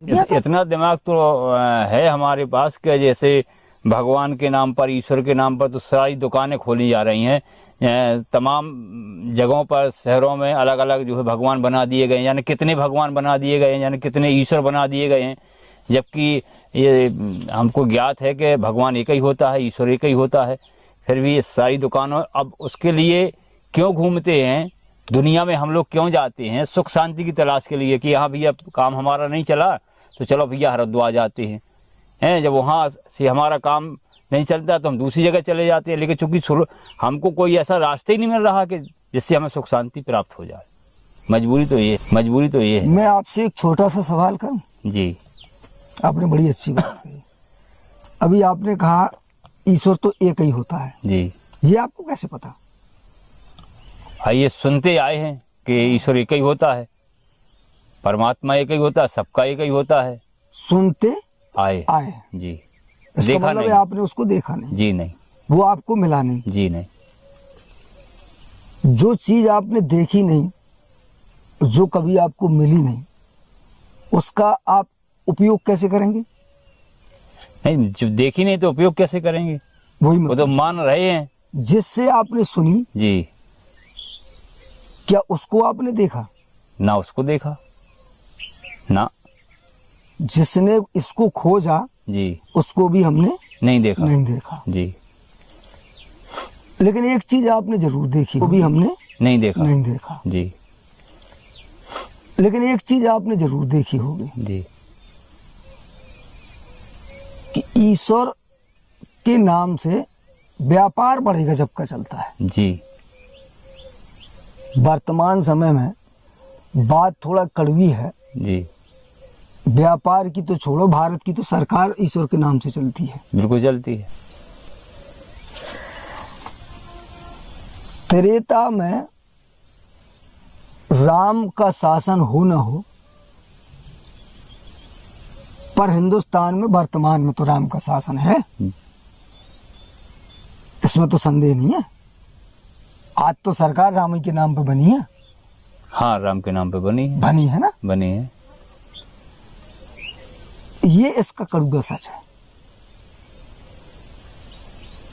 इतना दिमाग तो है हमारे पास कि जैसे भगवान के नाम पर, ईश्वर के नाम पर तो सारी दुकानें खोली जा रही हैं। तमाम जगहों पर, शहरों में अलग अलग जो है भगवान बना दिए गए हैं, यानी कितने भगवान बना दिए गए हैं, यानी कितने ईश्वर बना दिए गए हैं। जबकि ये हमको ज्ञात है कि भगवान एक ही होता है, ईश्वर एक ही होता है। फिर भी ये सारी दुकानों, अब उसके लिए क्यों घूमते हैं दुनिया में, हम लोग क्यों जाते हैं? सुख शांति की तलाश के लिए कि हाँ भैया काम हमारा नहीं चला तो चलो भैया हरिद्वार जाते हैं। जब वहाँ से हमारा काम नहीं चलता तो हम दूसरी जगह चले जाते हैं। लेकिन चूंकि हमको कोई ऐसा रास्ता ही नहीं मिल रहा कि जिससे हमें सुख शांति प्राप्त हो जाए। मजबूरी तो ये है। मैं आपसे एक छोटा सा सवाल करूं? जी। आपने बड़ी अच्छी बात कही। अभी आपने कहा ईश्वर तो एक ही होता है। जी। ये आपको कैसे पता? ये सुनते आए हैं कि ईश्वर एक ही होता है, परमात्मा एक ही होता है, सबका एक ही होता है। सुनते आए जी। इसका देखा मतलब नहीं। आपने उसको देखा नहीं? जी नहीं। वो आपको मिला नहीं? जी नहीं। जो चीज आपने देखी नहीं, जो कभी आपको मिली नहीं, उसका आप उपयोग कैसे करेंगे? नहीं, जब देखी नहीं तो उपयोग कैसे करेंगे? वही वो तो मान रहे हैं। जिससे आपने सुनी, जी। क्या उसको आपने देखा? ना उसको देखा, ना। जिसने इसको खोजा, जी, उसको भी हमने नहीं देखा। जी। लेकिन एक चीज आपने जरूर देखी, वो भी हमने नहीं देखा। जी। लेकिन एक चीज आपने जरूर देखी होगी जी, कि ईश्वर के नाम से व्यापार बढ़ेगा जब का चलता है। जी। वर्तमान समय में बात थोड़ा कड़वी है। जी। व्यापार की तो छोड़ो, भारत की तो सरकार ईश्वर के नाम से चलती है। बिल्कुल चलती है। त्रेता में राम का शासन हो न हो, पर हिंदुस्तान में वर्तमान में तो राम का शासन है, इसमें तो संदेह नहीं है। आज तो सरकार राम ही के नाम पे बनी है। हाँ, राम के नाम पे बनी है ना? बनी है। ये इसका कड़वा सच है।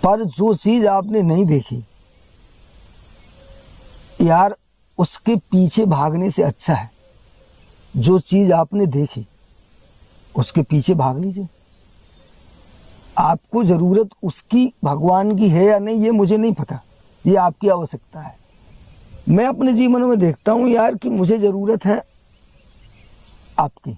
पर जो चीज आपने नहीं देखी यार, उसके पीछे भागने से अच्छा है जो चीज आपने देखी उसके पीछे भाग लीजिए। आपको जरूरत उसकी, भगवान की है या नहीं, ये मुझे नहीं पता, ये आपकी आवश्यकता है। मैं अपने जीवन में देखता हूं यार कि मुझे जरूरत है आपकी।